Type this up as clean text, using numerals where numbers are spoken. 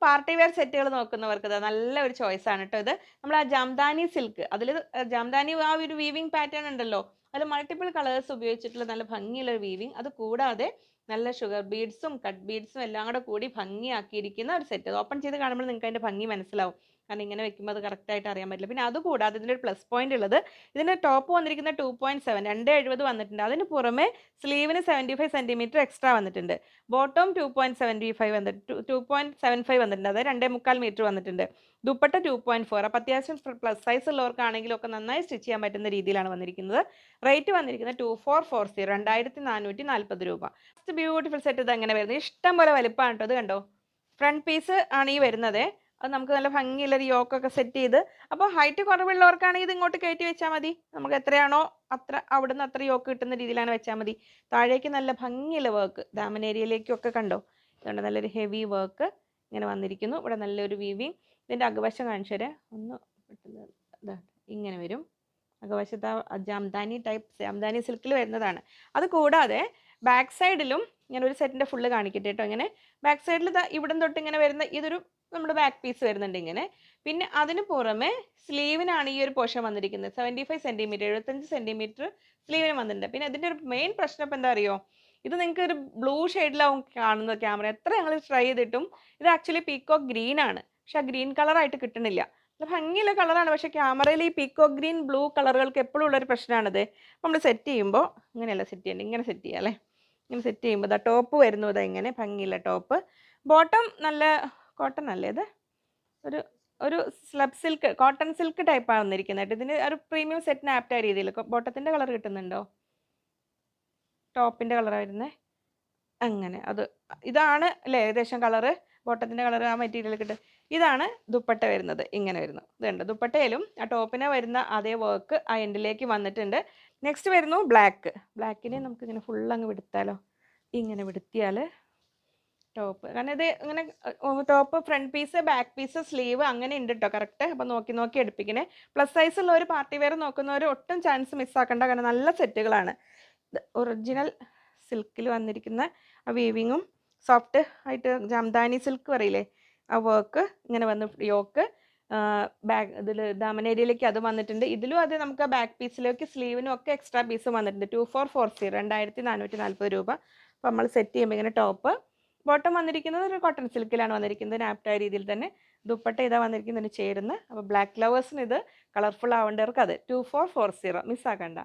Party wear സെറ്റുകൾ നോക്കുന്നവർക്ക് നല്ലൊരു choice ആണ് കേട്ടോ ഇത്. നമ്മൾ ആ ജാംദാനി സിൽക്ക് അതിൽ ജാംദാനി ആ ഒരു വീവിംഗ് പാറ്റേൺ ഉണ്ടല്ലോ, അതിൽ മൾട്ടിപ്പിൾ കളേഴ്സ് ഉപയോഗിച്ചിട്ടുള്ള നല്ല ഭംഗിയുള്ള ഒരു വീവിംഗ്, അത് കൂടാതെ നല്ല ഷുഗർ ബീഡ്സും കട്ട് ബീഡ്സും എല്ലാം കൂടെ കൂടി ഭംഗിയാക്കിയിരിക്കുന്ന ഒരു സെറ്റ്. ഓപ്പൺ ചെയ്ത് കാണുമ്പോൾ നിങ്ങൾക്ക് അതിൻ്റെ ഭംഗി മനസ്സിലാവും, കാരണം ഇങ്ങനെ വെക്കുമ്പോൾ അത് കറക്റ്റായിട്ട് അറിയാൻ പറ്റില്ല. പിന്നെ അതുകൂടാതെ ഇതിൻ്റെ ഒരു പ്ലസ് പോയിന്റ് ഉള്ളത്, ഇതിൻ്റെ ടോപ്പ് വന്നിരിക്കുന്ന 2.7 270 വന്നിട്ടുണ്ട്. അതിന് പുറമെ സ്ലീവിന് 75 സെൻറ്റിമീറ്റർ എക്സ്ട്രാ വന്നിട്ടുണ്ട്. ബോട്ടം 2.75 വന്നിട്ട് 2.75 വന്നിട്ടുണ്ട്, അതായത് 2.25 മീറ്റർ വന്നിട്ടുണ്ട്. ദുപ്പട്ട 2.4. അപ്പോൾ അത്യാവശ്യം പ്ലസ് സൈസ് ഉള്ളവർക്കാണെങ്കിലും ഒക്കെ നന്നായി സ്റ്റിച്ച് ചെയ്യാൻ പറ്റുന്ന രീതിയിലാണ് വന്നിരിക്കുന്നത്. റേറ്റ് വന്നിരിക്കുന്നത് 2440 2440 രൂപ. ബ്യൂട്ടിഫുൾ സെറ്റ് ഇത് എങ്ങനെ വരുന്നത്, ഇഷ്ടം പോലെ വലിപ്പമാണ് കേട്ടോ. ഇത് കണ്ടോ, ഫ്രണ്ട് പീസ് ആണ് ഈ വരുന്നത്. അത് നമുക്ക് നല്ല ഭംഗിയുള്ളൊരു യോക്കൊക്കെ സെറ്റ് ചെയ്ത്, അപ്പോൾ ഹൈറ്റ് കുറവുള്ളവർക്കാണെങ്കിൽ ഇത് ഇങ്ങോട്ട് കയറ്റി വെച്ചാൽ മതി. നമുക്ക് എത്രയാണോ അത്ര അവിടുന്ന് അത്ര യോക്ക് കിട്ടുന്ന രീതിയിലാണ് വെച്ചാൽ മതി. താഴേക്ക് നല്ല ഭംഗിയുള്ള വർക്ക്, ദാമൻ ഏരിയയിലേക്കൊക്കെ കണ്ടോ, ഇതുകൊണ്ട് നല്ലൊരു ഹെവി വർക്ക് ഇങ്ങനെ വന്നിരിക്കുന്നു. ഇവിടെ നല്ലൊരു വീവിങ്. ഇതിൻ്റെ അകവശം കാണിച്ചു തരാം ഒന്ന്, ഇതാ ഇങ്ങനെ വരും. അകവശത്ത് ജാംദാനി ടൈപ്പ് ജാംദാനി സിൽക്കിൽ വരുന്നതാണ്. അത് കൂടാതെ ബാക്ക് സൈഡിലും ഞാൻ ഒരു സെറ്റിൻ്റെ ഫുള്ള് കാണിക്കട്ടെ കേട്ടോ. ഇങ്ങനെ ബാക്ക് സൈഡിൽ ഇവിടം തൊട്ട് ഇങ്ങനെ വരുന്ന ഇതൊരു നമ്മുടെ ബാക്ക് പീസ് വരുന്നുണ്ട് ഇങ്ങനെ. പിന്നെ അതിന് പുറമെ സ്ലീവിനാണ് ഈ ഒരു പോർഷൻ വന്നിരിക്കുന്നത്. 75 സെൻറ്റിമീറ്റർ 75 സെൻറ്റിമീറ്റർ സ്ലീവിന് വന്നിട്ടുണ്ട്. പിന്നെ ഇതിൻ്റെ ഒരു മെയിൻ പ്രശ്നം ഇപ്പം എന്താ അറിയോ, ഇത് നിങ്ങൾക്ക് ഒരു ബ്ലൂ ഷെയ്ഡിലാവും കാണുന്നത് ക്യാമറ. എത്ര ഞങ്ങൾ ട്രൈ ചെയ്തിട്ടും ഇത് ആക്ച്വലി പീക്കോക്ക് ഗ്രീൻ ആണ്, പക്ഷെ ആ ഗ്രീൻ കളറായിട്ട് കിട്ടണില്ല. നല്ല ഭംഗിയുള്ള കളറാണ്, പക്ഷേ ക്യാമറയിൽ ഈ പീക്കോക്ക് ഗ്രീൻ ബ്ലൂ കളറുകൾക്ക് എപ്പോഴും ഉള്ളൊരു പ്രശ്നമാണിത്. നമ്മൾ സെറ്റ് ചെയ്യുമ്പോൾ ഇങ്ങനെയല്ല സെറ്റ് ചെയ്യേണ്ടത്, ഇങ്ങനെ സെറ്റ് ചെയ്യാം അല്ലേ. ഇങ്ങനെ സെറ്റ് ചെയ്യുമ്പോൾ ഇതാ ടോപ്പ് വരുന്നു, ഇതാ ഇങ്ങനെ ഭംഗിയുള്ള ടോപ്പ്. ബോട്ടം നല്ല കോട്ടൺ അല്ലേ ഇത്, ഒരു ഒരു സ്ലബ് സിൽക്ക് കോട്ടൺ സിൽക്ക് ടൈപ്പാണ് വന്നിരിക്കുന്നത്. ഇതിന് ഒരു പ്രീമിയം സെറ്റിന് ആപ്റ്റായ രീതിയിൽ. ബോട്ടത്തിൻ്റെ കളർ കിട്ടുന്നുണ്ടോ, ടോപ്പിൻ്റെ കളറാണ് വരുന്നത് അങ്ങനെ. അത് ഇതാണ് അല്ലേ ഏകദേശം കളറ്, ബോട്ടത്തിൻ്റെ കളർ ആ മെറ്റീരിയൽ കിട്ടും. ഇതാണ് ദുപ്പട്ട വരുന്നത്, ഇങ്ങനെ വരുന്നു. ഇതുണ്ട് ദുപ്പട്ടയിലും ആ ടോപ്പിനെ വരുന്ന അതേ വർക്ക് ആ എൻഡിലേക്ക് വന്നിട്ടുണ്ട്. നെക്സ്റ്റ് വരുന്നു ബ്ലാക്ക്. ബ്ലാക്കിനെ നമുക്ക് ഇങ്ങനെ ഫുൾ അങ്ങ് വിടുത്താലോ, ഇങ്ങനെ വിടുത്തിയാൽ ടോപ്പ്. കാരണം ഇത് ഇങ്ങനെ top front piece back piece sleeve അങ്ങനെ ഉണ്ട് കേട്ടോ കറക്റ്റ്. അപ്പോൾ നോക്കി നോക്കി എടുപ്പിക്കണേ. പ്ലസ് സൈസ് ഉള്ള ഒരു പാർട്ടി വെയർ നോക്കുന്നവർ ഒട്ടും ചാൻസ് മിസ്സാക്കണ്ട, കാരണം നല്ല സെറ്റുകളാണ്. ഒറിജിനൽ സിൽക്കിൽ വന്നിരിക്കുന്ന ആ വീവിങ്ങും സോഫ്റ്റ് ആയിട്ട് ജാംദാനി സിൽക്ക് പറയില്ലേ ആ വർക്ക് ഇങ്ങനെ വന്ന് യോക്ക് ബാക്ക് ഇതിൽ ദാമൻ ഏരിയയിലേക്ക് അത് വന്നിട്ടുണ്ട്. ഇതിലും അത് നമുക്ക് ആ ബാക്ക് പീസിലേക്ക് സ്ലീവിനും ഒക്കെ എക്സ്ട്രാ പീസ് വന്നിട്ടുണ്ട്. 2440 2440 രൂപ. അപ്പോൾ നമ്മൾ സെറ്റ് ചെയ്യുമ്പോൾ ഇങ്ങനെ ടോപ്പ്. ബോട്ടം വന്നിരിക്കുന്നത് ഒരു കോട്ടൺ സിൽക്കിലാണ് വന്നിരിക്കുന്നത്, ആപ്റ്റായ രീതിയിൽ തന്നെ. ദുപ്പട്ട ഇതാ വന്നിരിക്കുന്നതിന് ചേരുന്ന. അപ്പോൾ ബ്ലാക്ക് ലവേഴ്സിന് ഇത് കളർഫുൾ ആവേണ്ടവർക്ക് അത് 2440 മിസ്സാക്കണ്ട.